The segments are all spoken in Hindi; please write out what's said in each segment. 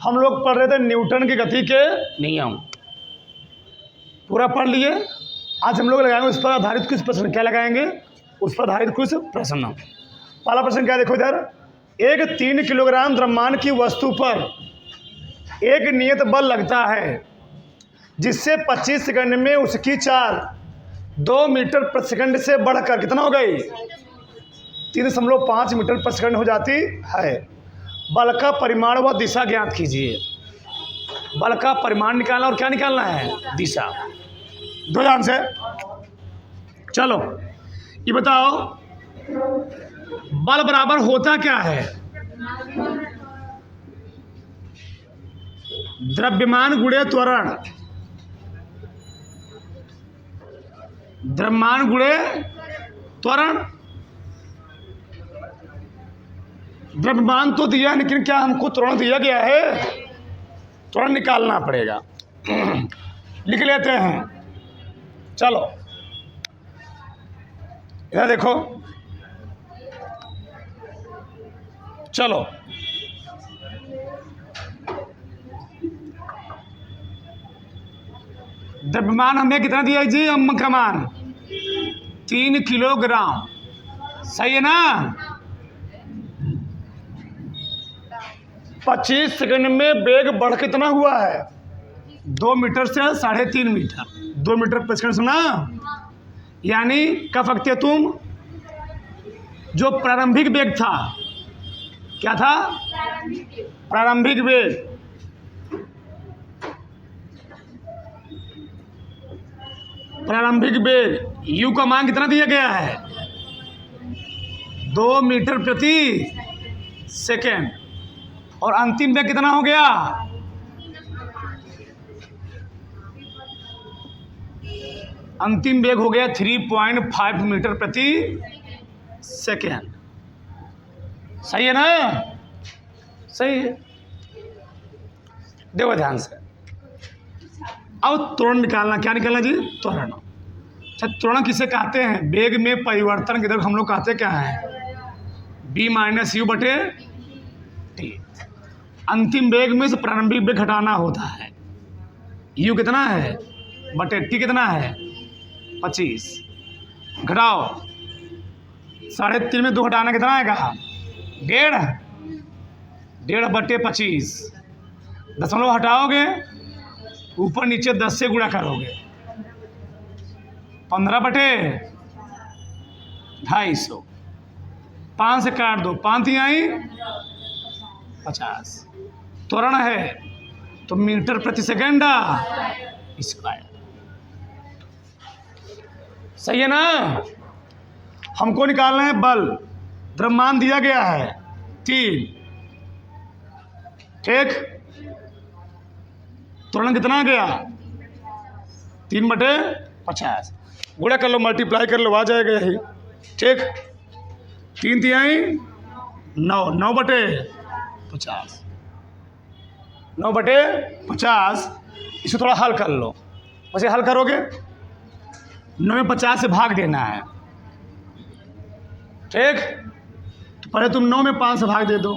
हम लोग पढ़ रहे थे न्यूटन की गति के नियम, पूरा पढ़ लिए। आज हम लोग लगाएंगे उस पर आधारित कुछ प्रश्न। क्या लगाएंगे? उस पर आधारित कुछ प्रश्न। पहला प्रश्न क्या, देखो इधर। एक 3 किलोग्राम द्रव्यमान की वस्तु पर एक नियत बल लगता है जिससे 25 सेकंड में उसकी चाल 2 मीटर प्रति सेकंड से बढ़कर कितना हो गई? 3.5 मीटर प्रति सेकंड हो जाती है। बल का परिमाण व दिशा ज्ञात कीजिए। बल का परिमाण निकालना और क्या निकालना है? दिशा। दो ध्यान से चलो, ये बताओ बल बराबर होता क्या है? द्रव्यमान गुणे त्वरण। द्रव्यमान गुणे त्वरण। द्रव्यमान तो दिया, लेकिन क्या हमको त्वरण दिया गया है? त्वरण निकालना पड़ेगा। लिख लेते हैं। चलो इधर देखो, चलो द्रव्यमान हमें कितना दिया जी? अम्म का मान 3 किलोग्राम, सही है ना? 25 सेकंड में वेग बढ़ कितना हुआ है? 2 मीटर से 3.5 मीटर। 2 मीटर प्रति सेकंड, सुना? यानी कह सकते तुम जो प्रारंभिक वेग था, क्या था? प्रारंभिक वेग। प्रारंभिक वेग u का मान कितना दिया गया है? 2 मीटर प्रति सेकेंड। और अंतिम वेग कितना हो गया? अंतिम वेग हो गया 3.5 मीटर प्रति सेकेंड। सही है ना? सही है। देखो ध्यान से, अब त्वरण निकालना। क्या निकालना जी? त्वरण। अच्छा, त्वरण किसे कहते हैं? वेग में परिवर्तन। किधर हम लोग कहते क्या है? b माइनस यू बटे टी। अंतिम वेग में से प्रारंभिक वेग घटाना होता है। u कितना है? बटे टी कितना है? 25। घटाओ, 3.5 में 2 घटाना कितना आएगा? 1.5 बटे 25। दशमलव हटाओगे, ऊपर नीचे 10 से गुणा करोगे, 15 बटे 250। 5 से काट दो, 5 आई 50। त्वरण है तो मीटर प्रति सेकंड स्क्वायर। सही है ना? हमको निकालना है बल। द्रव्यमान दिया गया है 3, ठीक? त्वरण कितना गया? 3 बटे 50। गुणा कर लो, मल्टीप्लाई कर लो, आ जाएगा यही, ठीक? 3 तिहाई 9, 9 बटे 50। 9 बटे 50। इसे थोड़ा हल कर लो। वैसे हल करोगे 9 में 50 से भाग देना है, ठीक? तो पहले तुम 9 में 5 से भाग दे दो,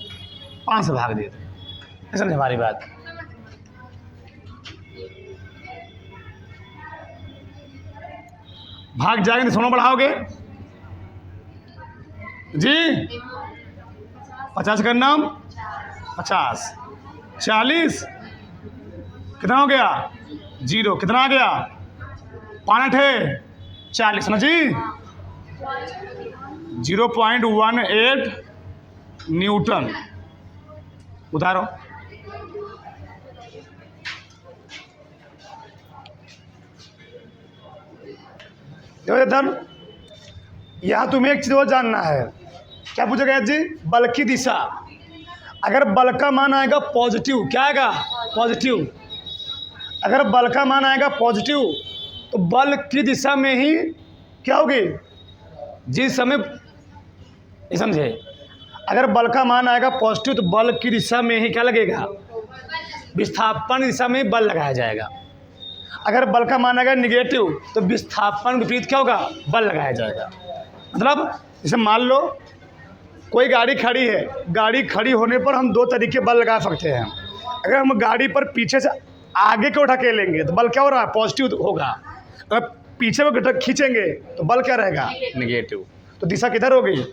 5 से भाग दे दो। समझे हमारी बात? भाग जाएंगे तो 16 बढ़ाओगे जी। 50 का नाम 50, 40 कितना हो गया? 0 कितना आ गया? 5 है 40 ना जी। 0.18 न्यूटन। उतारो। देखो धन, यहाँ तुम्हें एक चीज और जानना है। क्या पूछा गया जी? बल की दिशा। अगर बल का मान आएगा पॉजिटिव, क्या आएगा? पॉजिटिव। अगर बल का मान आएगा पॉजिटिव तो बल की दिशा में ही क्या होगी? जिस समय, ये समझे, अगर बल का मान आएगा पॉजिटिव तो बल की दिशा में ही क्या लगेगा? विस्थापन दिशा में बल लगाया जाएगा। अगर बल का मान आएगा निगेटिव तो विस्थापन विपरीत क्या होगा? बल लगाया जाएगा। मतलब जैसे मान लो कोई गाड़ी खड़ी है, गाड़ी खड़ी होने पर हम 2 तरीके बल लगा सकते हैं। अगर हम गाड़ी पर पीछे से आगे को उठा के लेंगे तो बल क्या हो रहा है? पॉजिटिव होगा। अगर पीछे को खींचेंगे तो बल क्या रहेगा? नेगेटिव। तो दिशा किधर हो गई?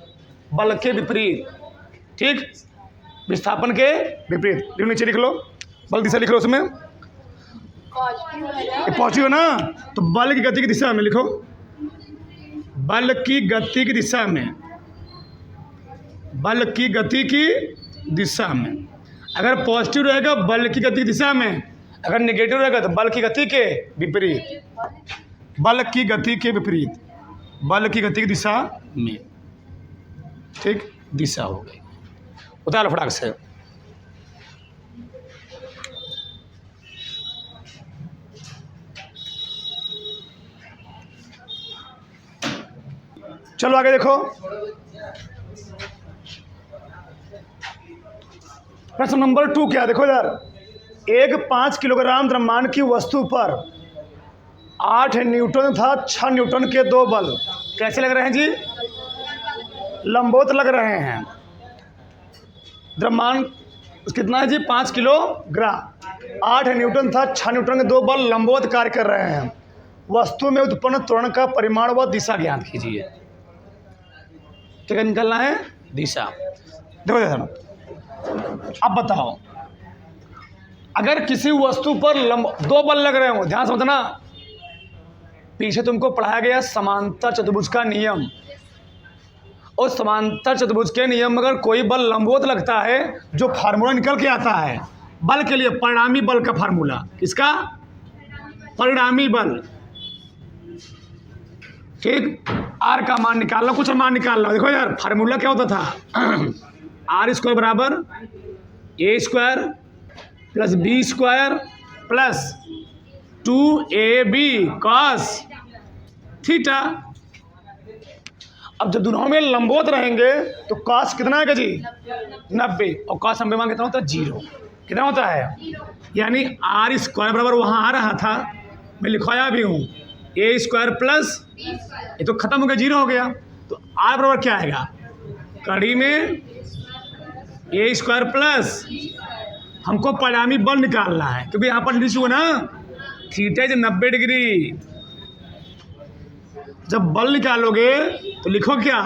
बल के विपरीत। ठीक, विस्थापन के विपरीत। नीचे लिख लो, बल दिशा लिख लो उसमें। पॉजिटिव है ना, तो बल की गति की दिशा में लिखो, बल की गति की दिशा में, बल की गति की दिशा में। अगर पॉजिटिव रहेगा बल की गति की दिशा में, अगर नेगेटिव रहेगा तो बल की गति के विपरीत, बल की गति के विपरीत, बल की गति की दिशा में। ठीक, दिशा हो गई। उतार फटाक से। चलो आगे देखो, प्रश्न नंबर 2 क्या? देखो यार, एक 5 किलोग्राम द्रव्यमान की वस्तु पर 8 न्यूटन तथा 6 न्यूटन के 2 बल कैसे लग रहे हैं जी? लंबवत लग रहे हैं। द्रव्यमान कितना है जी? 5 किलोग्राम। 8 न्यूटन तथा 6 न्यूटन के 2 बल लंबवत कार्य कर रहे हैं। वस्तु में उत्पन्न त्वरण का परिमाण व दिशा ज्ञात कीजिए। क्या निकलना है? दिशा। देखो अब बताओ, अगर किसी वस्तु पर 2 बल लग रहे हो, ध्यान समझना, पीछे तुमको पढ़ाया गया समांतर चतुर्भुज का नियम, और समांतर चतुर्भुज के नियम में अगर कोई बल लंबवत लगता है, जो फार्मूला निकल के आता है बल के लिए, परिणामी बल का फार्मूला, किसका? परिणामी बल। ठीक, आर का मान निकालना, कुछ मान निकालना। देखो यार, फार्मूला क्या होता था? आर स्क्वायर बराबर A square plus B square plus 2ab cos theta. अब जब दोनों में लंबवत रहेंगे तो कॉस कितना आएगा जी? 90। और कॉस 90 मान कितना होता है? 0। कितना होता है? यानी आर स्क्वायर बराबर वहाँ आ रहा था, मैं लिखवाया भी हूँ, ए स्क्वायर प्लस, ये तो खत्म हो गया, 0 हो गया, तो आर बराबर क्या आएगा? कड़ी में ए स्क्वायर प्लस, हमको परिणामी बल निकालना है, क्योंकि यहाँ पर लिखा हुआ ना थीटा इज 90 डिग्री। जब बल निकालोगे तो लिखो क्या?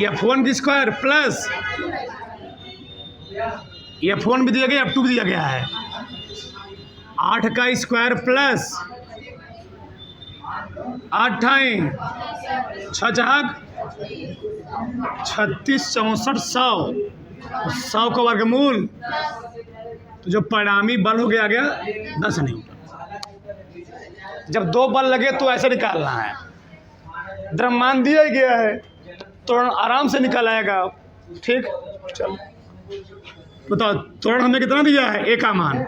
F1 की स्क्वायर प्लस F1 भी दिया गया, F2 भी दिया गया है, 8 का स्क्वायर प्लस 8 6 36 64 100 का वर्गमूल, तो जो परिणामी बल हो गया 10 न्यूटन। जब 2 बल लगे तो ऐसे निकालना है। द्रव्यमान दिया गया है तो आराम से निकल आएगा। ठीक, चलो बताओ, त्वरण हमें कितना दिया है? ए का मान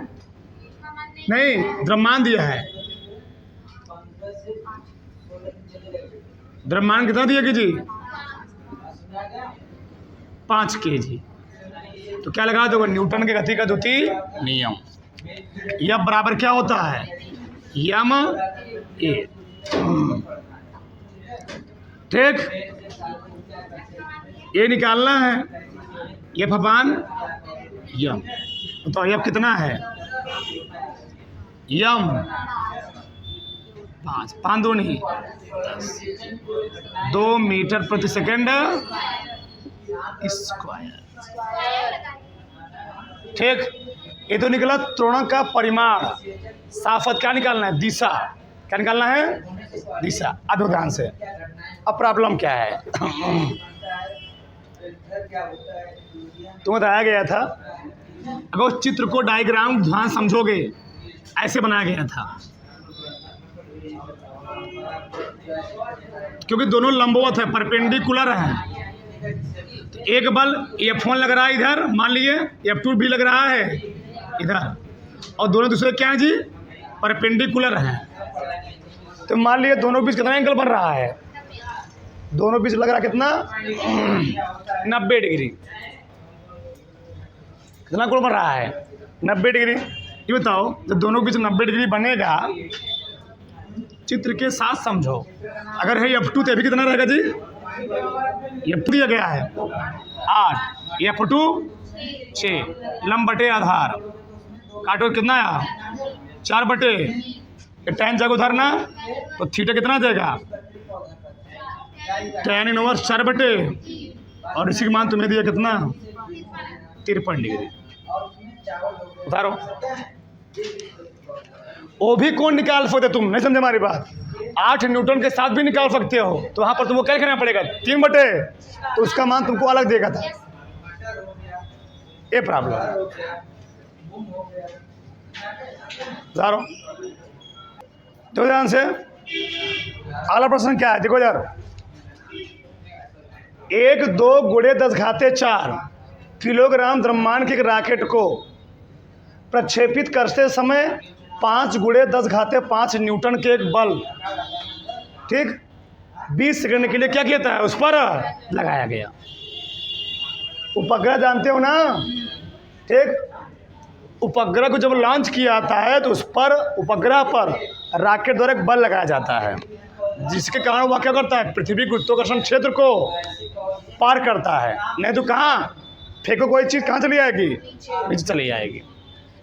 नहीं, द्रव्यमान दिया है। द्रव्यमान कितना दिया जी? 5 kg। तो क्या लगा दोगे? न्यूटन के गति का द्वितीय नियम। यह बराबर क्या होता है? यम ए। ठीक, ये निकालना है, ये फपान यम। तो यह कितना है? यम 5 2 नहीं 2 मीटर प्रति सेकंड स्क्वायर। ठीक, ये तो निकला त्वरण का परिमाण। साफत क्या निकालना है? दिशा। क्या निकालना है? दिशा। अब ध्यान से, अब प्रॉब्लम क्या है? तुम्हें बताया गया था, अगर उस चित्र को डायग्राम ध्यान समझोगे, ऐसे बनाया गया था, क्योंकि दोनों लंबवत है, परपेंडिकुलर है। तो एक बल F1 लग रहा है इधर, मान लिए F2 भी लग रहा है इधर, और दोनों दूसरे क्या है जी? परपेंडिकुलर हैं। तो मान लिए दोनों बीच कितना एंगल बन रहा है? दोनों बीच लग रहा है कितना? 90 डिग्री। कितना कोण बन रहा है? 90 डिग्री। ये बताओ, जब दोनों बीच 90 डिग्री बनेगा, चित्र के साथ समझो। अगर है F2 तो अभी कितना रहेगा जी? F2 दिया गया है 8, F2 6, लंब बटे आधार काटो कितना आया 4 ये tan जाएगा उधर ना, तो थीटा कितना जाएगा tan इनवर्स 4 और इसी का मान तुम्हें दिया कितना 53 डिग्री। उतारो। वो भी कौन निकाल सकते तुम, नहीं समझे हमारी बात। 8 न्यूटन के साथ भी निकाल सकते हो, तो वहां पर तुमको क्या करना पड़ेगा 3 तो उसका मान तुमको अलग देगा था। ये प्रॉब्लम है। उतारो। तो ध्यान से अगला प्रश्न क्या है, देखो यार। 1 2 × 10⁴ किलोग्राम द्रव्यमान के एक रॉकेट को प्रक्षेपित करते समय 5 × 10⁵ न्यूटन के एक बल, ठीक, 20 सेकंड के लिए क्या किया था उस पर लगाया गया। उपग्रह जानते हो ना, ठीक। उपग्रह को जब लॉन्च किया जाता है तो उस पर उपग्रह पर रॉकेट द्वारा एक बल लगाया जाता है, जिसके कारण वह क्या करता है पृथ्वी गुरुत्वाकर्षण क्षेत्र को पार करता है। नहीं तो कहाँ फेंको कोई चीज़ कहाँ चली जाएगी, नीचे चली जाएगी।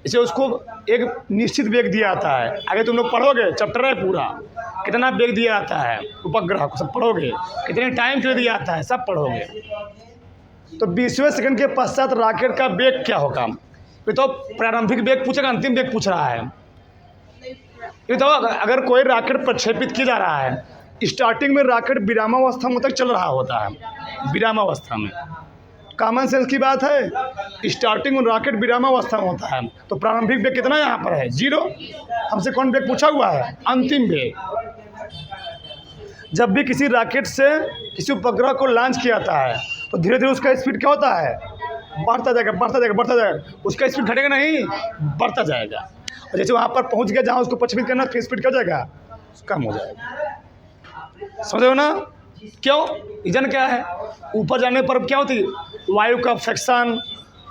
इसे उसको एक निश्चित वेग दिया जाता है। आगे तुम लोग पढ़ोगे, चैप्टर है पूरा, कितना वेग दिया जाता है उपग्रह को, सब पढ़ोगे। कितने टाइम के लिए दिया जाता है, सब पढ़ोगे। तो 20वें सेकंड के पश्चात रॉकेट का वेग क्या होगा। ये तो प्रारंभिक वेग पूछेगा, अंतिम वेग पूछ रहा है। ये तो अगर कोई रॉकेट प्रक्षेपित किया जा रहा है, स्टार्टिंग में रॉकेट विरामावस्था में तक चल रहा होता है। विरामावस्था में कॉमन सेंस की बात है, स्टार्टिंग में रॉकेट विरामावस्था में होता है, तो प्रारंभिक वेग कितना यहाँ पर है 0। हमसे कौन वेग पूछा हुआ है, अंतिम वेग। जब भी किसी रॉकेट से किसी उपग्रह को लॉन्च किया जाता है तो धीरे धीरे उसका स्पीड क्या होता है, बढ़ता जाएगा बढ़ता जाएगा बढ़ता जाएगा। उसका स्पीड घटेगा नहीं, बढ़ता जाएगा। और जैसे वहाँ पर पहुँच गया जहाँ उसको प्रक्षेपित करना, फिर स्पीड क्या हो जाएगा, कम हो जाएगा। समझ हो ना। क्यों, रीजन क्या है, ऊपर जाने पर क्या होती है, वायु का फ्रिक्शन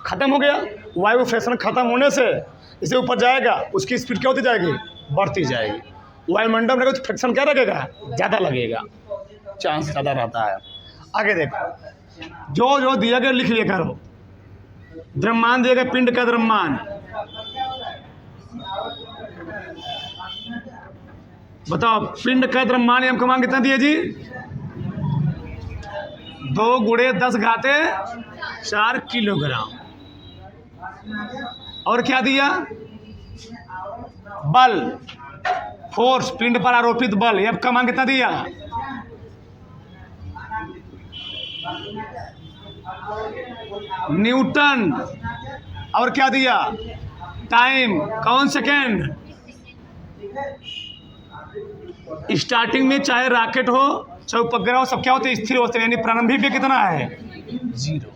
खत्म हो गया। वायु फ्रिक्शन खत्म होने से इसे ऊपर जाएगा, उसकी स्पीड क्या होती जाएगी, बढ़ती जाएगी। वायुमंडल में तो फ्रिक्शन क्या लगेगा, ज़्यादा लगेगा, चांस ज़्यादा रहता है। आगे देखो, जो जो दिया गया लिख लिया करो। द्रव्यमान दिया गया, पिंड का द्रव्यमान, बताओ पिंड का द्रव्यमान हमको मान कितना दिया जी, 2 × 10⁴ किलोग्राम। और क्या दिया, बल, फोर्स, पिंड पर आरोपित बल, ये का मान कितना दिया, न्यूटन। और क्या दिया, टाइम, कौन सेकेंड। स्टार्टिंग में चाहे रॉकेट हो चाहे उपग्रह हो, सब क्या होते हैं, स्थिर होते हैं, यानी प्रारंभिक वेग कितना है 0।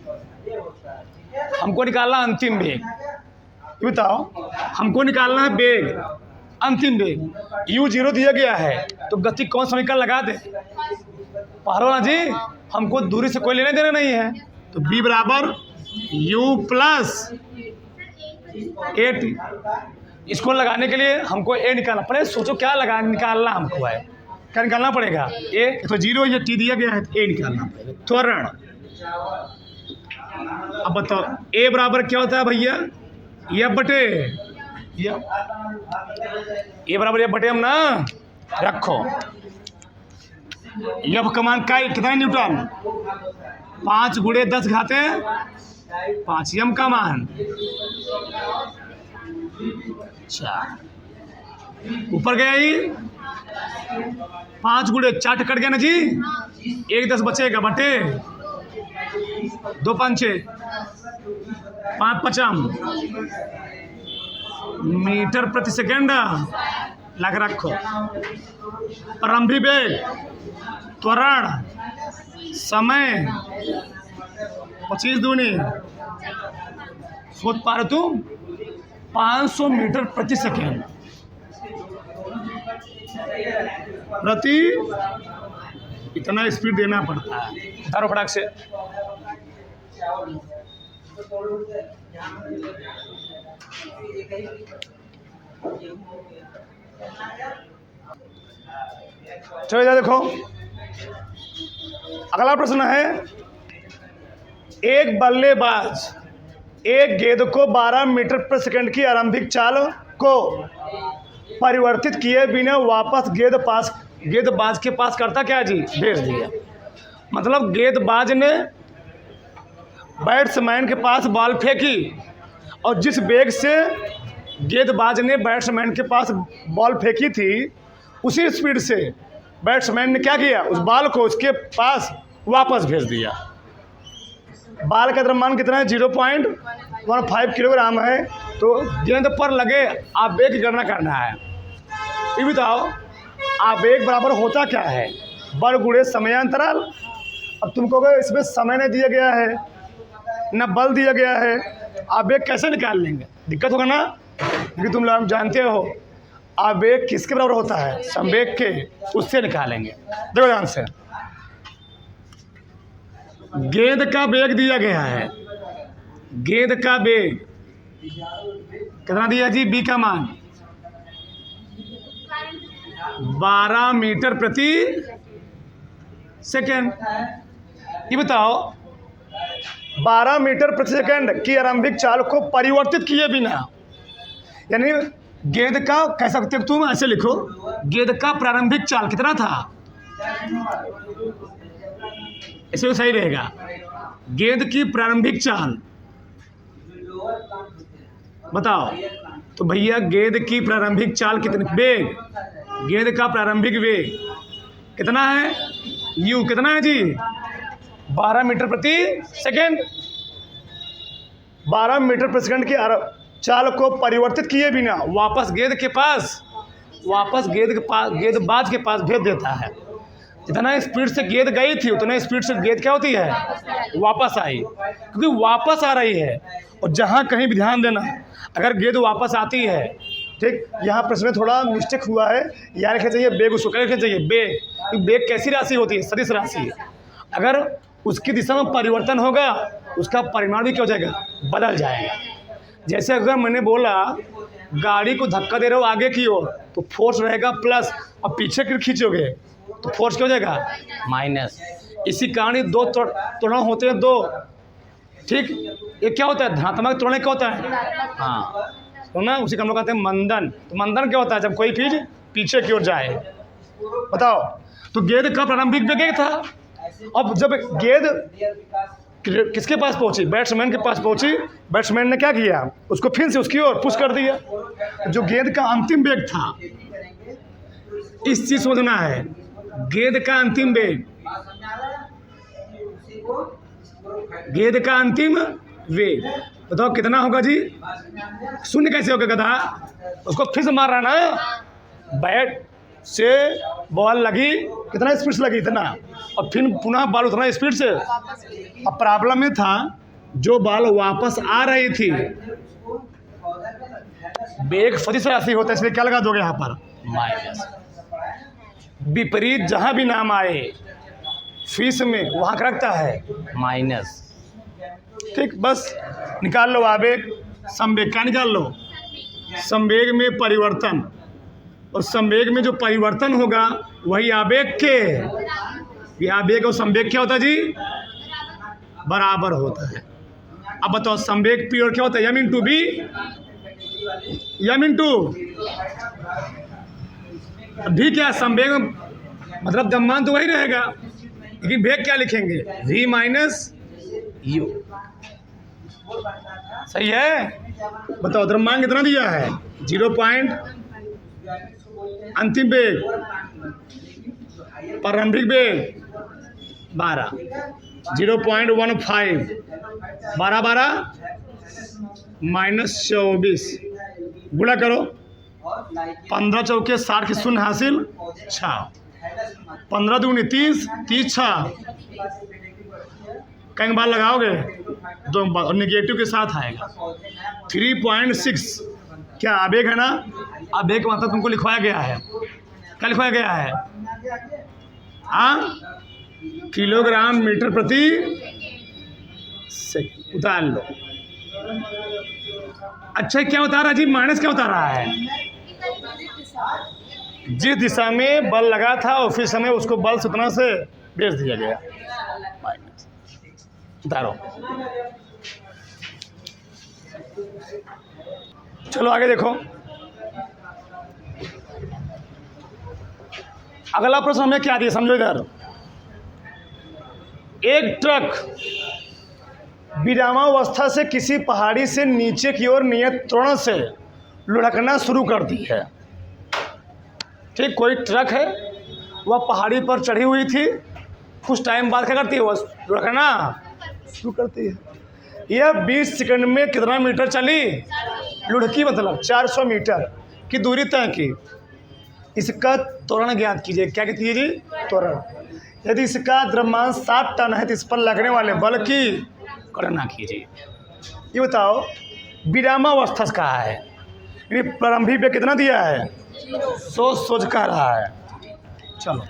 हमको निकालना अंतिम वेग, बताओ हमको निकालना है वेग, अंतिम वेग। u0 दिया गया है तो गति कौन समीकरण लगा दे, पढ़ो ना जी, हमको दूरी से कोई लेने देना नहीं है। तो b बराबर u प्लस a। इसको लगाने के लिए हमको a निकालना पड़ेगा। सोचो क्या निकालना हमको है, क्या निकालना पड़ेगा, a तो 0, ये t दिया गया है, a निकालना पड़ेगा। त्वरण, अब बताओ a बराबर क्या होता है भैया, F बटे a बराबर F बटे हम ना रखो। F का मान का कितना न्यूटन, 5 × 10⁵ m का मान 4। ऊपर गया ही 5 × 4 कट गया ना जी, 1 10 बचेगा बटे 2 5 6 5 5 मीटर प्रति सेकेंड लग रखो। प्रारंभिक वेग, त्वरण, समय 25 दूनी सोच पा रहे तुम 500 मीटर प्रति सेकेंड प्रति, इतना स्पीड देना पड़ता है। धारो फटाक से, चलो इधर देखो, अगला प्रश्न है, एक बल्लेबाज एक गेंद को 12 मीटर प्रति सेकंड की आरंभिक चाल को परिवर्तित किए बिना वापस गेंदबाज के पास करता क्या जी? भेज दिया। मतलब गेंदबाज ने बैट्समैन के पास बॉल फेंकी और जिस वेग से गेंदबाज ने बैट्समैन के पास बॉल फेंकी थी उसी स्पीड से बैट्समैन ने क्या किया? उस बॉल को उसके पास वापस भेज दिया। बॉल का द्रव्यमान कितना है? 0.15 किलोग्राम है। तो गेंद पर लगे आवेग की गणना करना है। ये बताओ आवेग बराबर होता क्या है? बल गुणे समयांतराल। अब तुम कहोगे इसमें समय नहीं दिया गया है न बल दिया गया है, आवेग कैसे निकाल लेंगे? दिक्कत होगा ना, क्योंकि तुम लोग जानते हो आवेग किसके बराबर होता है? संवेग के, उससे निकालेंगे। देखो ध्यान से, गेंद का वेग दिया गया है। गेंद का वेग कितना दिया जी? बी का मान 12 मीटर प्रति सेकेंड। ये बताओ 12 मीटर प्रति सेकेंड की आरंभिक चाल को परिवर्तित किए बिना, यानी गेंद का कह सकते हो तुम ऐसे लिखो, गेंद का प्रारंभिक चाल कितना था? ऐसे सही रहेगा। गेंद की प्रारंभिक चाल बताओ तो भैया गेंद की प्रारंभिक चाल कितनी? वेग, गेंद का प्रारंभिक वेग कितना है? यू कितना है जी? 12 मीटर प्रति सेकेंड। 12 मीटर प्रति सेकेंड की चाल को परिवर्तित किए बिना वापस गेंदबाज के पास भेज देता है। जितना स्पीड से गेंद गई थी उतना स्पीड से गेंद क्या होती है? वापस आई, क्योंकि वापस आ रही है। और जहाँ कहीं भी ध्यान देना, अगर गेंद वापस आती है, ठीक, यहाँ प्रश्न में थोड़ा मिस्टेक हुआ है, यहाँ लिखना चाहिए बेग, उसको क्या लिखना चाहिए? बेग। बेग कैसी राशि होती है? सदिश राशि। अगर उसकी दिशा में परिवर्तन होगा उसका परिमाण भी क्या हो जाएगा? बदल जाएगा। जैसे अगर मैंने बोला गाड़ी को धक्का दे रहे हो आगे की ओर तो फोर्स रहेगा प्लस, और पीछे की खींचोगे तो फोर्स क्या हो जाएगा? माइनस। इसी कारण दो त्वरण होते हैं, दो, ठीक। एक क्या होता है? धनात्मक त्वरण क्या होता है? हाँ, तो ना उसी का हम लोग कहते हैं मंदन। तो मंदन क्या होता है? जब कोई चीज पीछे की ओर जाए। बताओ, तो गेंद का प्रारंभिक वेग था। अब जब गेंद किसके पास पहुंची? बैट्समैन के पास पहुंची। बैट्समैन ने क्या किया? उसको फिर से उसकी ओर पुश कर दिया। जो गेंद का अंतिम वेग था, इस चीज समझना है, गेंद का अंतिम वेग, गेंद का अंतिम वेग बताओ कितना होगा जी? शून्य कैसे होगा गधा? उसको फिर से मार रहा ना, बैट से बॉल लगी, कितना स्पीड से लगी? इतना, और फिर पुनः बॉल उतना स्पीड से। अब प्रॉब्लम में था जो बॉल वापस आ रही थी, वेग सदिश राशि होता है, इसलिए क्या लगा दोगे यहाँ पर? माइनस। विपरीत जहाँ भी नाम आए फीस में वहाँ का रखता है माइनस, ठीक। बस निकाल लो आवेग संवेग का, निकाल लो। संवेग में परिवर्तन, और संवेग में जो परिवर्तन होगा वही आवेग के, ये आवेग और संवेग क्या होता है जी? बराबर होता है। अब बताओ संवेग पी और क्या होता है? m into b, m into भी क्या? संवेग मतलब द्रव्यमान तो वही रहेगा, लेकिन वेग क्या लिखेंगे? v minus u। सही है? बताओ द्रव्यमान कितना दिया है? 0. अंतिम वेग, प्रारंभिक वेग 12, 0.15, 12 माइनस 24, गुणा करो, 15 चौके 60 की शून्य हासिल 6, 15 दूनी 30, 30 6, कई बार लगाओगे दो बार, और निगेटिव के साथ आएगा 3.6। क्या आवेग है ना? आवेग का मतलब तुमको लिखवाया गया है, क्या लिखवाया गया है? हाँ, किलोग्राम मीटर प्रति सेकंड। उतार लो। अच्छा क्या उतार रहा है जी? माइनस क्या उतार रहा है? जिस दिशा में बल लगा था उसी समय उसको बल से उतना से भेज दिया गया, माइनस। उतारो। चलो आगे देखो, अगला प्रश्न हमें क्या दिया, समझो इधर। एक ट्रक विरामावस्था से किसी पहाड़ी से नीचे की ओर नियत त्वरण से लुढ़कना शुरू कर दी है। ठीक, कोई ट्रक है, वह पहाड़ी पर चढ़ी हुई थी, कुछ टाइम बाद क्या करती है, वह लुढ़कना शुरू करती है। यह 20 सेकंड में कितना मीटर चली, लुढ़की, मतलब 400 मीटर की दूरी तय की। इसका त्वरण ज्ञात कीजिए। क्या कीजिए जी, त्वरण। यदि इसका द्रव्यमान 7 टन है तो इस पर लगने वाले बल की गणना कीजिए। ये बताओ विरामावस्था कहा है, यानी प्रारंभिक पे कितना दिया है, सोच कह रहा है। चलो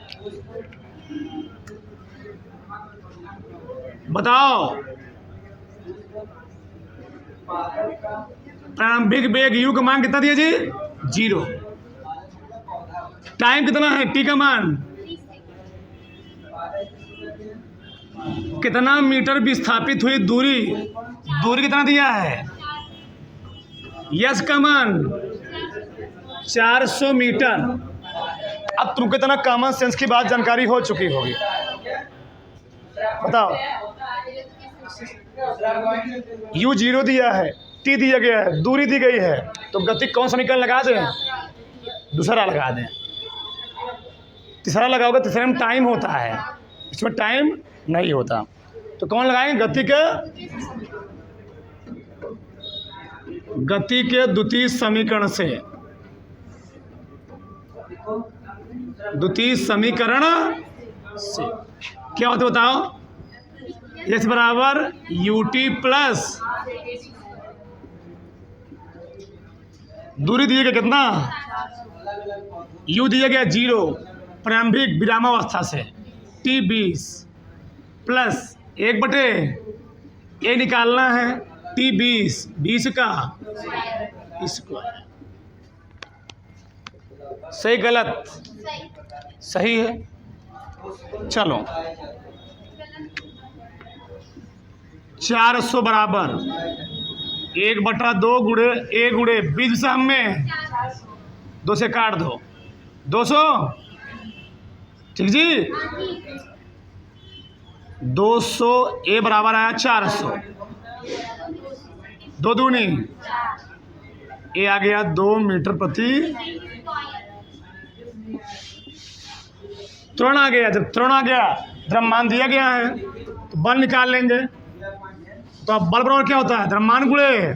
बताओ, प्रारंभिक वेग u का मान कितना दिया जी, 0। टाइम कितना है, t का मान कितना मीटर विस्थापित हुई दूरी, कितना दिया है, यश का मान 400 मीटर। अब तुमको इतना कॉमन सेंस की बात जानकारी हो चुकी होगी। बताओ, u 0 दिया है, t दिया गया है, दूरी दी गई है, तो गति कौन सा निकल लगा दें, दूसरा लगा दें। तीसरा लगाओगे, तीसरे में टाइम होता है, इसमें टाइम नहीं होता, तो कौन लगाएंगे, गति के द्वितीय समीकरण से। द्वितीय समीकरण से क्या होता है बताओ, s बराबर ut प्लस दूरी दिए गया कितना, u दिया गया 0 प्रारंभिक विरामावस्था से, t 20 प्लस 1/a निकालना है, t 20 का स्क्वायर। सही गलत, सही है। चलो 400 बराबर 1/2 गुणे a गुणे 20 से हमें 2 से काट दो, 200, ठीक जी। 200 a बराबर आया 400, 2 दूनी a आ गया 2 मीटर प्रति। त्वरण आ गया, जब त्वरण आ गया, द्रव्यमान दिया गया है तो बल निकाल लेंगे। तो अब बल बराबर क्या होता है, द्रव्यमान गुणे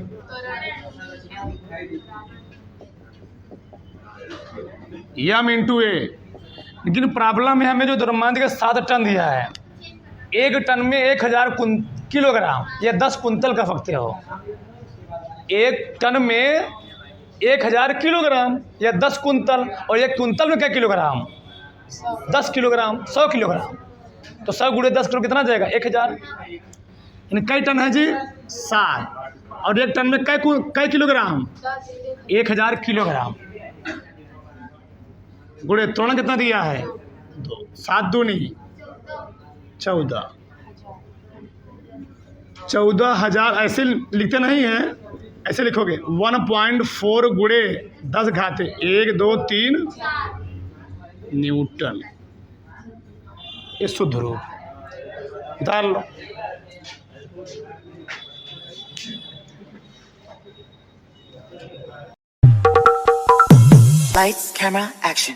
m इंटू a। लेकिन प्रॉब्लम है, हमें जो द्रव्यमान दिया 7 टन दिया है, 1 टन में 1000 किलोग्राम या 10 कुंतल का सकते हो। 1 टन में 1000 किलोग्राम या 10 कुंतल, और 1 कुंतल में क्या किलोग्राम, 10 किलोग्राम, 100 किलोग्राम। तो 100 गुणे 10 किलो कितना जाएगा, 1000। यानी कई टन है जी, 7, और 1 टन में कई किलोग्राम, 1000 किलोग्राम। गुणे त्वरण कितना दिया है, 2, 7 दूनी 14,000। ऐसे लिखते नहीं है, ऐसे लिखोगे 1.4 गुणे 10 घाते 1 2 3 न्यूटन। ये शुद्ध रूप उतार लो। Lights, camera, action.